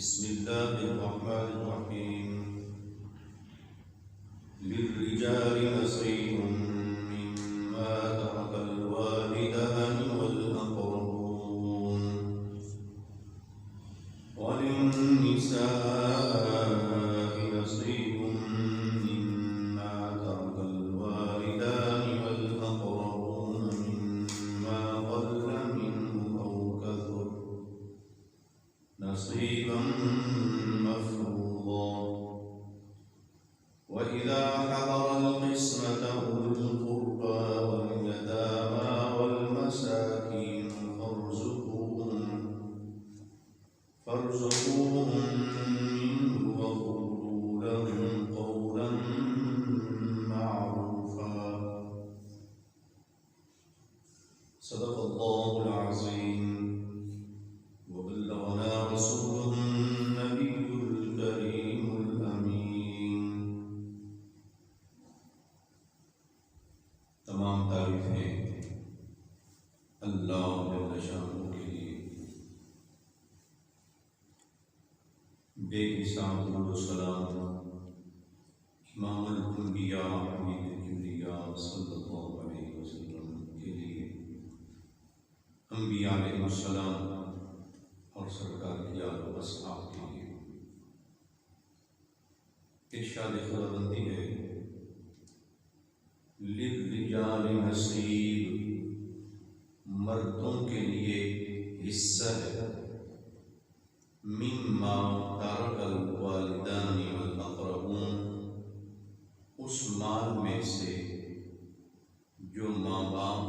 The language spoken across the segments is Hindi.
बिस्मिल्लाहिर्रहमानिर्रहीम। लिर्रिजाल नसीबुम मिम्मा तरकल वालिदानि वल अक़रबून वलिन्निसाइ नसीबुम मिम्मा तरकल वालिदानि वल अक़रबून मिम्मा क़ल्ल मिन्हु औ कथुर नसीबन मफ़रूज़ा। वइज़ा हदरल क़िस्मत उलुल क़ुर्बा वल यतामा वल मसाकीन फर्ज़ुक़ूहुम मिन्हु वक़ूलू लहुम क़ौलन मअरूफ़ा। सदक़ल्लाहुल अज़ीम व बल्लगना रसूलुहुन नबियुल करीमुल अमीन। तमाम तारीफ़ें अल्लाह जल्ल शानहू के लिए, बेहिसाब दुरूद व सलाम इमामुल अंबिया हमीदुल किब्रिया सल्लल्लाहु अलैहि वसल्लम के लिए, अंबिया अलैहिस्सलाम और सरकार की आल व असहाब के लिए। इरशाद खुदाबंदी है, लिर्रिजाल नसीब, मर्दों के लिए हिस्सा है, मिम्मा तरकल वालिदानि वल अक़रबून, उस माल में से जो माँ बाप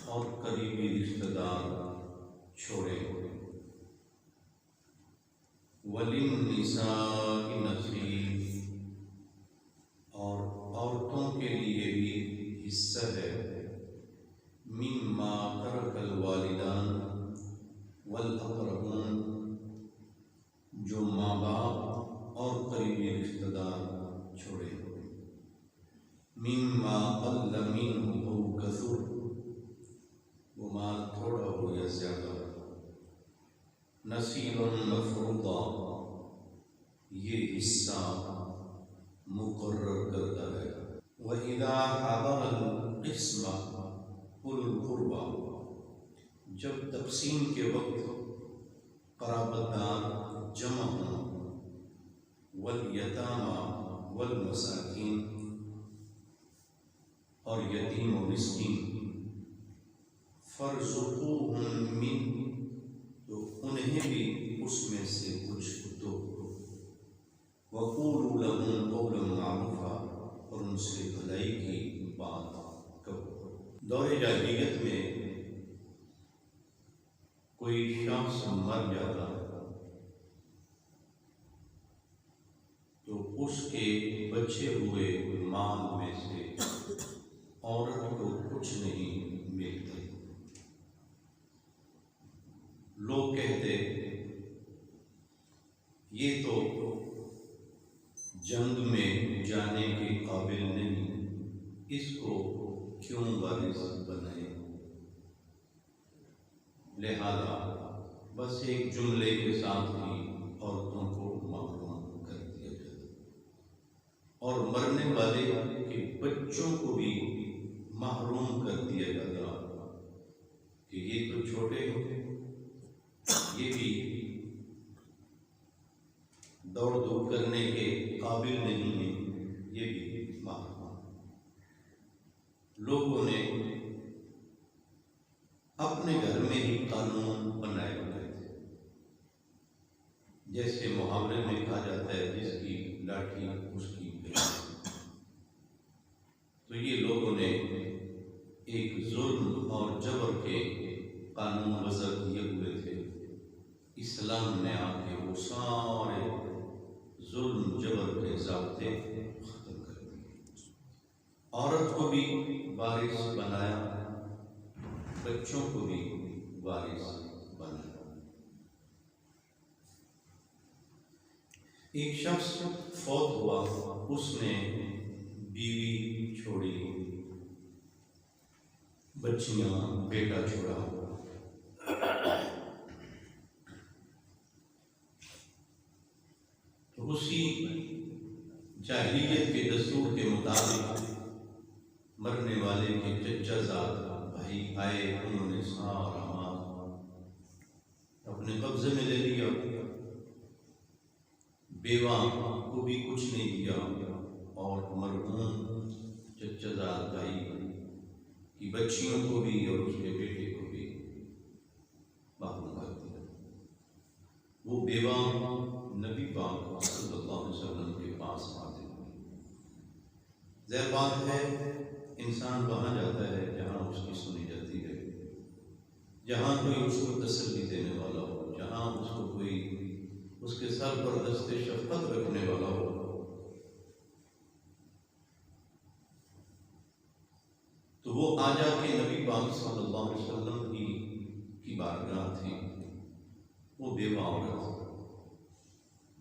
और करीबी रिश्तेदार छोड़े। वलिन्निसाइ नसीब, और औरतों के लिए भी हिस्सा है, मिम्मा तरकल वालिदान वल अक़रबून, जो माँ बाप और करीबी रिश्तेदार छोड़े। मिम्मा क़ल्ल मिन्हु औ कथुर, वो माल थोड़ा हो या ज़्यादा। नसीबन मफ़रूज़ा, ये हिस्सा मुक़र्रर करता है। वइज़ा हदरल क़िस्मत उलुल क़ुर्बा, जब तक़सीम के वक्त क़राबतदार जमा हों, वल यतामा वल मसाकीन, और यतीम और मिस्कीन, फर्ज़ुक़ूहुम मिन्हु, तो उन्हें भी उसमें से कुछ दो। वक़ूलू लहुम क़ौलन मअरूफ़ा, और उनसे भलाई की बात कहो। दौरे जाहिलियत में कोई शख्स मर जाता तो उसके बचे हुए माल में से औरत को कुछ नहीं मिलता। लोग कहते, ये तो जंग में जाने के काबिल नहीं, इसको क्यों वारिस बनाए। लिहाजा बस एक जुमले के साथ ही औरतों को महरूम कर दिया जाता, और मरने वाले के बच्चों को भी महरूम कर दिया जाता कि ये तो छोटे होते, ये भी दौड़ धूप करने के काबिल नहीं है, ये भी महरूम। लोगों ने अपने घर में ही कानून बनाए हुए थे। जैसे मुहावरे में कहा जाता है, जिसकी लाठी उसकी बेटी। तो ये लोगों ने एक जुल्म और जबर के कानून वज़ा किए हुए थे। इस्लाम ने आके वो सारे जुल्म जबर के ज़ाब्ते ख़त्म कर दिए। औरत को भी वारिस बनाया, बच्चों को भी वारिस बनाया। एक शख्स फौत हुआ, उसने बीवी छोड़ी, बच्चियां, बेटा छोड़ा। मुताबिक मरने वाले के चचाजाद भाई आए, उन्होंने सारा माल अपने कब्जे में ले लिया, बेवा को भी कुछ नहीं दिया और मरहूम चचाजाद भाई की बच्चियों को भी और उसके बेटे को भी मालूम कर दिया। वो बेवा नबी पाक सल्लल्लाहु अलैहि वसल्लम के पास हाजिर हुई। ज़ाहिर बात है, इंसान वहाँ जाता है जहाँ उसकी सुनी जाती है, जहाँ कोई उसको तसल्ली देने वाला हो, जहाँ उसको कोई उसके सर पर दस्ते शफ़क़त रखने वाला हो। तो वो आ जाके नबी पाक सल्लल्लाहु अलैहि वसल्लम की बारगाह थी। वो बेवा औरत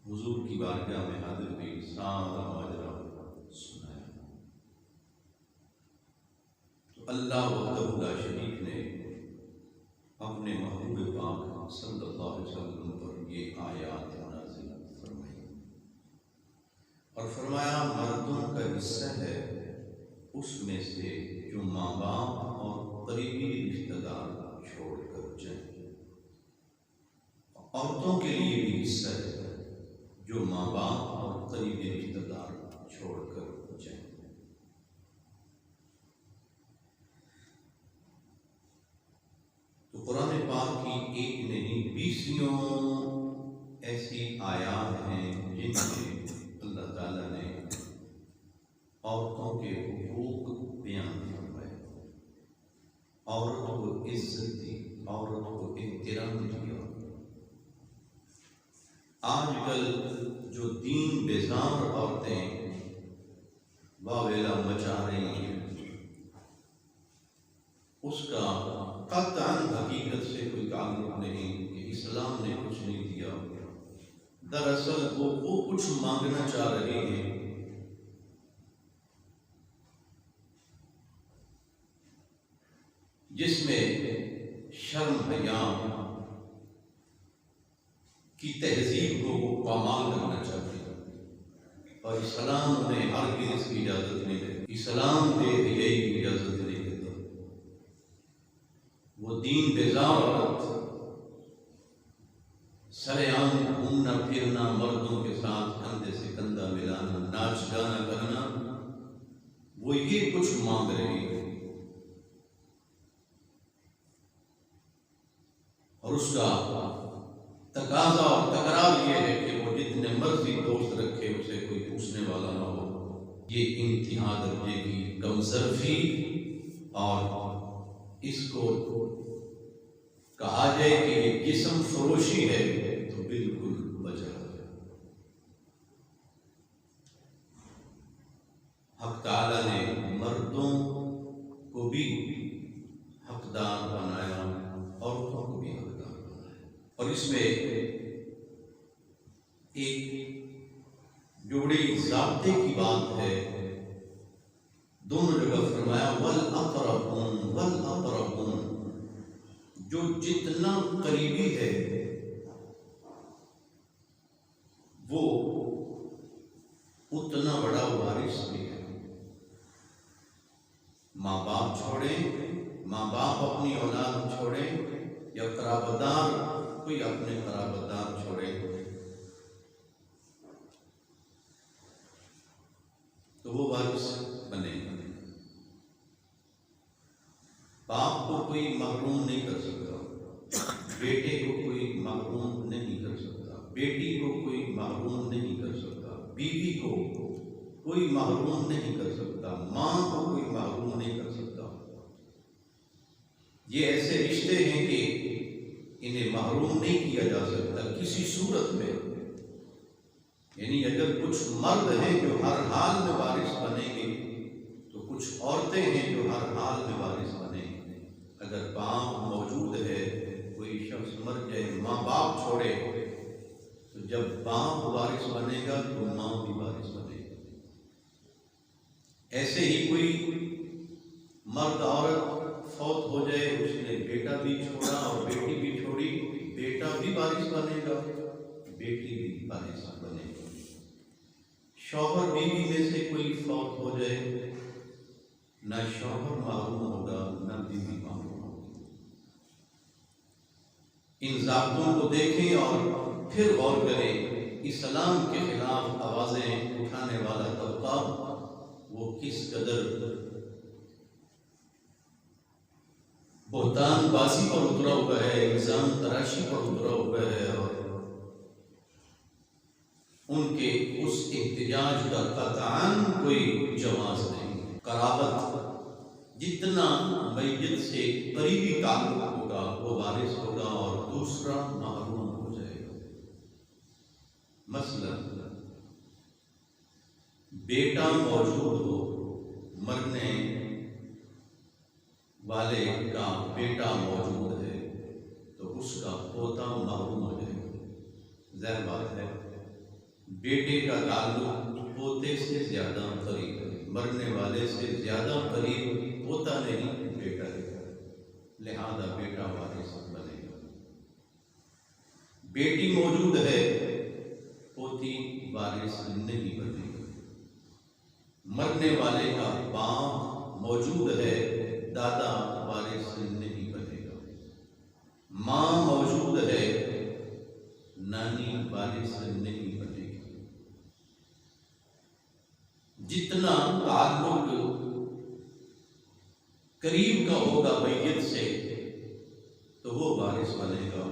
हुजूर की बारगाह में हाजिर हुई, सारा माजरा सुनाया। तो अल्लाह वहदहु ला शरीक ने अपने महबूब पाक सल्लल्लाहु अलैहि वसल्लम पर ये आयत नाज़िल फरमाई और फरमाया, मर्दों का हिस्सा है उसमें से जो माँ बाप और करीबी रिश्तेदार छोड़कर जाए। औरतों के लिए भी हिस्सा है जो माँ बाप और करीबी रिश्तेदार छोड़कर जाए। तो कुरान पाक की एक नहीं 20 ऐसी आयात हैं जिनमें अल्लाह ताला ने औरतों के हुकूक बयान फरमाए, औरत को इज्जत दी, औरत को एहतराम दिया। आजकल जो दीन बेजार औरतें वावेला मचा रही हैं, उसका कतअन हकीकत से कोई ताल्लुक नहीं कि इस्लाम ने कुछ नहीं दिया। दरअसल वो कुछ मांगना चाह रहे हैं जिसमें शर्म हया की तहजीब को पामाल करना चाहते हैं और इस्लाम उन्हें हर किसी की इजाज़त नहीं देती। इस्लाम बेहयाई की इजाज़त नहीं देता। वो दीन बेजार औरत सरेआम घूमना फिरना, मर्दों के साथ कंधे से कंधा मिलाना, नाच गाना करना, वो ये कुछ मांग रही है और उसका तकाजा और तकरार ये है कि वो जितने मर्जी दोस्त रखे उसे कोई पूछने वाला ना हो। ये इंतहा दर्जे की कमसरफी और इसको कहा जाए कि ये जिस्म फरोशी है तो बिल्कुल बचा है। हक ताला ने मर्दों को भी हकदार बनाया, औरतों को भी हकदार बनाया। और इसमें एक जोड़ी ज़ाब्ते की बात है, दोनों जगह फरमाया वल अक़रबून, जो जितना करीबी है वो उतना बड़ा वारिस भी है। माँ बाप छोड़े, माँ बाप अपनी औलाद छोड़े, या कराबदार कोई अपने कराबदार छोड़े, तो वो वारिस बने। बाप को कोई महरूम नहीं कर सकता, बेटे को कोई महरूम नहीं कर सकता, बेटी को कोई महरूम नहीं कर सकता, बीवी को कोई महरूम नहीं कर सकता, माँ को कोई महरूम नहीं कर सकता। ये ऐसे रिश्ते हैं कि इन्हें महरूम नहीं किया जा सकता किसी सूरत में। यानी अगर कुछ मर्द हैं जो हर हाल में वारिस बनेंगे, तो कुछ औरतें हैं जो हर हाल में वारिस बनेंगे। अगर बाप मौजूद है, कोई शख्स मर जाए, माँ बाप छोड़े, तो जब बाप वारिस बनेगा तो माँ भी वारिस बनेगी। ऐसे ही कोई मर्द औरत फौत हो जाए, उसने बेटा भी छोड़ा और बेटी भी छोड़ी, बेटा भी वारिस बनेगा, बेटी भी वारिस बनेगी। शौहर बीवी में से कोई फौत हो जाए, ना शौहर मालूम होगा ना बीवी मालूम होगी। इन ज़ाब्तों को देखें और फिर गौर करें, इस्लाम के खिलाफ आवाज़ें उठाने वाला तबका वो किस कदर बोहतानबाजी पर उतरा हुआ है, इल्ज़ाम तराशी पर उतरा हुआ है, और उनके उस एहतिजाज का कतआन कोई जवाज़ नहीं। कराबत जितना मैयत से करीबी ताल्लुक होगा वो वारिस होगा और दूसरा महरूम हो जाएगा। मसलन बेटा मौजूद हो, मरने वाले का बेटा मौजूद है तो उसका पोता महरूम हो जाएगा। ज़ाहिर बात है, बेटे का ताल्लुक पोते से ज्यादा करीब है, मरने वाले से ज्यादा करीब पोता नहीं बेटा है, लिहाजा बेटा वारिस बनेगा। बेटी मौजूद है, पोती वारिस नहीं बनेगी। मरने वाले का बाप मौजूद है, दादा वारिस नहीं बनेगा। माँ मौजूद है, नानी वारिस नहीं बनेगी। जितना ताल्लुक करीब का होगा मैयत से तो वो वारिस बनेगा,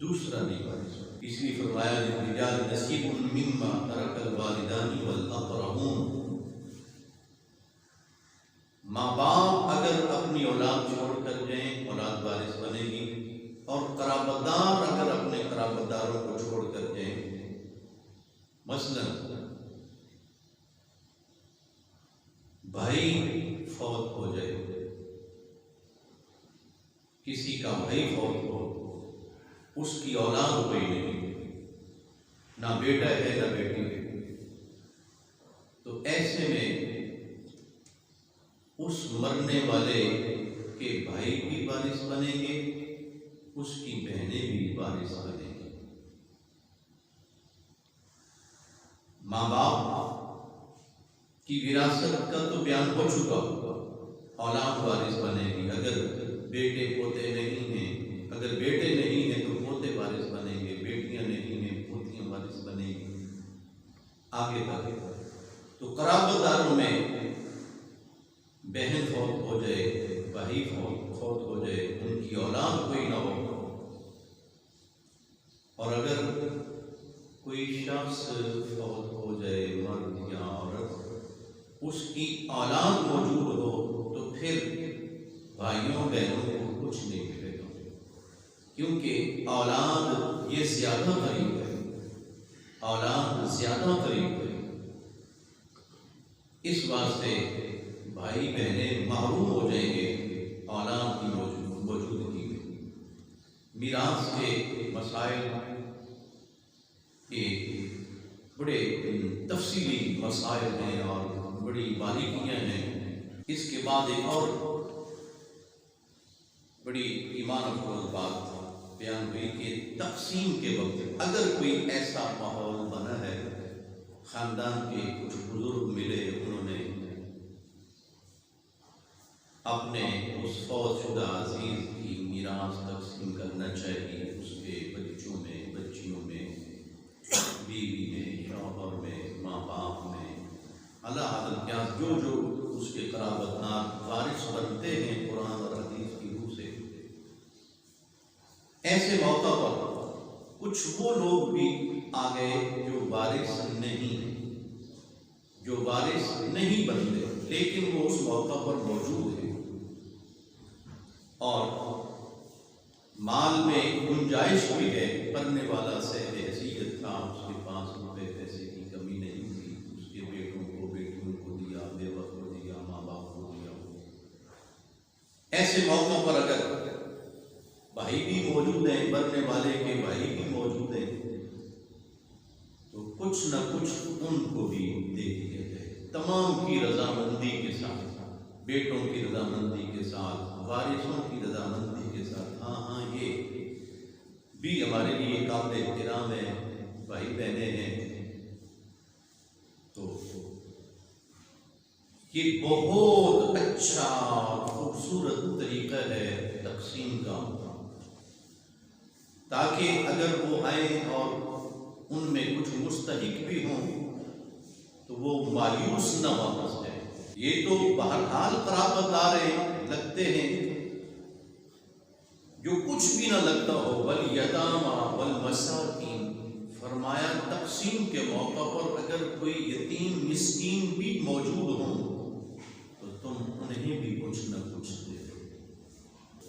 दूसरा नहीं वारिस। इसलिए फरमाया लिर्रिजाल नसीबुन मिम्मा तरकल वालिदानी वल अक़रबून। माँ बाप अगर अपनी औलाद छोड़ कर जाएं, औलाद वारिस बनेगी, और कराबतदार अगर अपने कराबतदारों को छोड़ कर जाएं, मसलन भाई फौत हो जाए, किसी का भाई फौत हो, उसकी औलाद कोई नहीं, ना बेटा है ना बेटी है, तो ऐसे में उस मरने वाले के भाई भी वारिस बनेंगे, उसकी बहनें भी वारिस बनेंगी। माँ बाप की विरासत का तो बयान हो चुका, औलाद वारिस बनेगी। अगर बेटे पोते नहीं हैं, अगर बेटे नहीं हैं तो पोते वारिस बनेंगे, बेटियां नहीं हैं पोतियां वारिस बनेगी। आगे बढ़े तो कराबतदारों में बहन फौत हो जाए, भाई फौत हो जाए, उनकी औलाद कोई ना हो, और अगर कोई शख्स फौत हो जाए, मर्द या औरत, उसकी औलाद मौजूद हो, तो फिर भाइयों बहनों को कुछ नहीं मिलेगा, क्योंकि औलाद ये ज्यादा करीब है, औलाद ज्यादा करीब है। इस वास्ते भाई बहनें महरूम हो जाएंगे औलाद की मौजूदगी में। मीरास के मसाइल के बड़े तफसीली मसाइल हैं और बड़ी बारीकियां हैं। इसके बाद एक और बड़ी ईमान अफरोज बात बयान हुई कि तकसीम के वक्त अगर कोई ऐसा माहौल बना है, खानदान के कुछ बुजुर्ग मिले, उन्होंने अपने उस फौतशुदा अजीज की मीरास तकसीम करना चाहिए, उसके बच्चों में, बच्चियों में, बीवी में, शौहर में, माँ बाप में, अल्लाह आदम क्या जो जो उसके कराबतदार वारिस बनते हैं कुरान और हदीस की रूह से। ऐसे मौका पर कुछ वो लोग भी आ गए जो वारिस नहीं बनते, लेकिन वो उस मौका पर मौजूद है और माल में गुंजाइश भी है, पढ़ने वाला से हैसियत था, उसके पास रुपए पैसे की कमी नहीं थी, उसके बेटों को बेटियों को दिया, बेवा को दिया, माँ बाप को दिया। ऐसे मौकों पर अगर भाई भी मौजूद है, मरने वाले के भाई भी मौजूद है, तो कुछ न कुछ उनको भी दे दिया जाए, तमाम की रजामंदी के साथ, बेटों की रजामंदी के साथ, वारिसों की रजामंदी के साथ। हाँ, ये भी हमारे लिए काबिल एहतराम है, भाई बहने हैं, कि बहुत अच्छा खूबसूरत तरीका है तकसीम का, ताकि अगर वो आए और उनमें कुछ मुस्तहिक भी हों तो वो मायूस न वापस जाए। ये तो बहरहाल क़राबतदार लगते हैं, जो कुछ भी ना लगता हो। वल यतामा वल मसाकीन, फरमाया तकसीम के मौका पर अगर कोई यतीम मिस्कीन भी मौजूद हो तो तुम उन्हें भी कुछ न कुछ दे दो।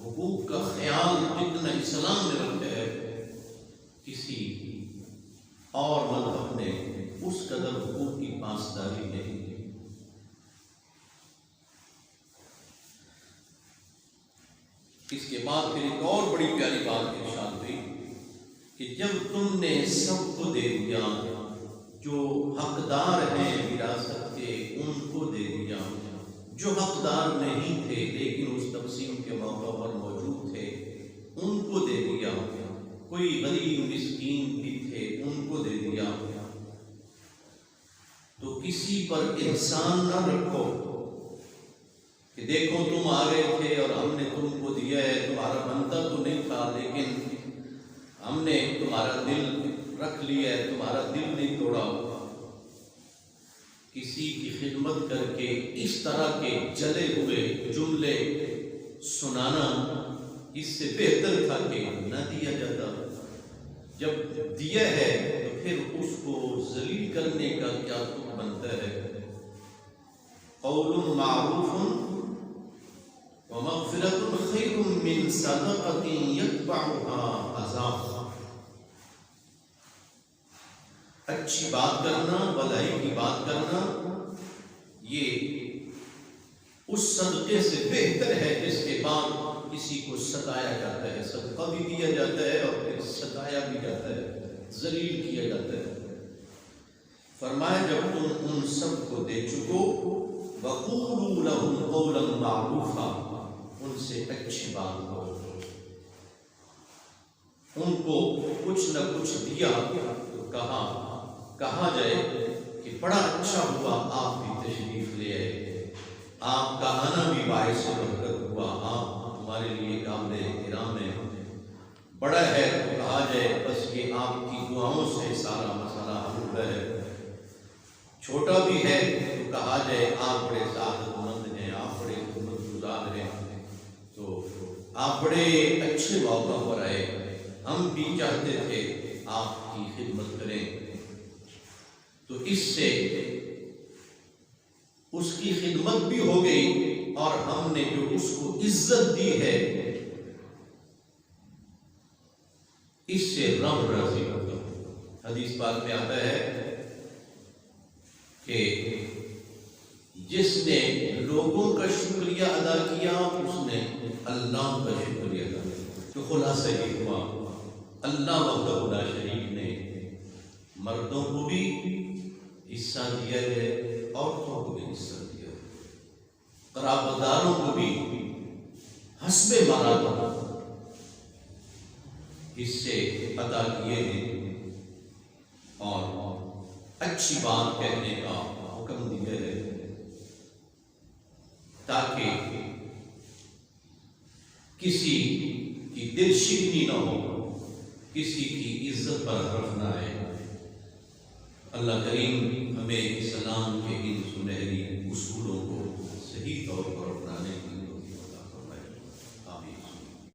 हुकूक का ख्याल जितना इस्लाम में रखते है, किसी और मज़हब ने उस कदर हुकूक की पासदारी नहीं की। इसके बाद फिर एक और बड़ी प्यारी बात इरशाद हुई कि जब तुमने सबको दे दिया, जो हकदार हैं विरासत के उनको दे दिया, जो हकदार नहीं थे लेकिन उस तकसीम के मौका पर मौजूद थे उनको दे दिया, कोई गरीब मिस्कीन भी थे उनको दे दिया, तो किसी पर एहसान न रखो कि देखो तुम आ गए थे और हमने तुमको दिया है, तुम्हारा बनता तो नहीं था लेकिन हमने तुम्हारा दिल रख लिया है, तुम्हारा दिल नहीं तोड़ा। किसी की खिदमत करके इस तरह के जले हुए जुमले सुनाना इससे बेहतर था कि न दिया जाता। जब दिया है तो फिर उसको जलील करने का क्या तुक बनता है। क़ौलुन मारूफ़ुन व मग़फ़िरतुन ख़ैरुम मिन सदक़तिन यतबअुहा अज़ा। अच्छी बात करना, भलाई की बात करना, ये उस सदक़े से बेहतर है जिसके बाद किसी को सताया जाता है। सदका भी दिया जाता है और फिर सताया भी जाता है, जलील किया जाता है। फरमाया जब तुम उन सब को दे चुको, वक़ूलू लहुम क़ौलन मारूफ़ा, उनसे अच्छी बात करो, उनको कुछ न कुछ दिया तो कहा जाए कि बड़ा अच्छा हुआ आप भी तशरीफ ले आए, आपका आना भी बाइस बरकत हुआ, आप हमारे लिए काबिल इहतराम है। बड़ा है तो कहा जाए बस ये आपकी दुआओं से सारा मसला हल हुआ है। छोटा भी है तो कहा जाए आप बड़े सादतमंद हैं, आप बड़े गुज़ार हैं, तो आप बड़े अच्छे मौका पर आए, हम भी चाहते थे आपकी खिदमत करें। तो इससे उसकी खिदमत भी हो गई और हमने जो उसको इज्जत दी है इससे रब राजी होगा। हदीस पाक में आता है कि जिसने लोगों का शुक्रिया अदा किया उसने अल्लाह का शुक्रिया अदा किया। तो खुलासा ये हुआ अल्लाह वहदहु ला शरीक ने मर्दों को भी हिस्सा दिया है, औरतों को भी हिस्सा दिया है, क़राबतदारों को भी हस्बे मरातब हिस्से अदा किए हैं और अच्छी बात कहने का हुक्म दिया है ताकि किसी की दिल शिकनी न हो, किसी की इज्जत पर हर्फ न आए। अल्लाह करीम हमें इस्लाम के इन सुनहरी उसूलों को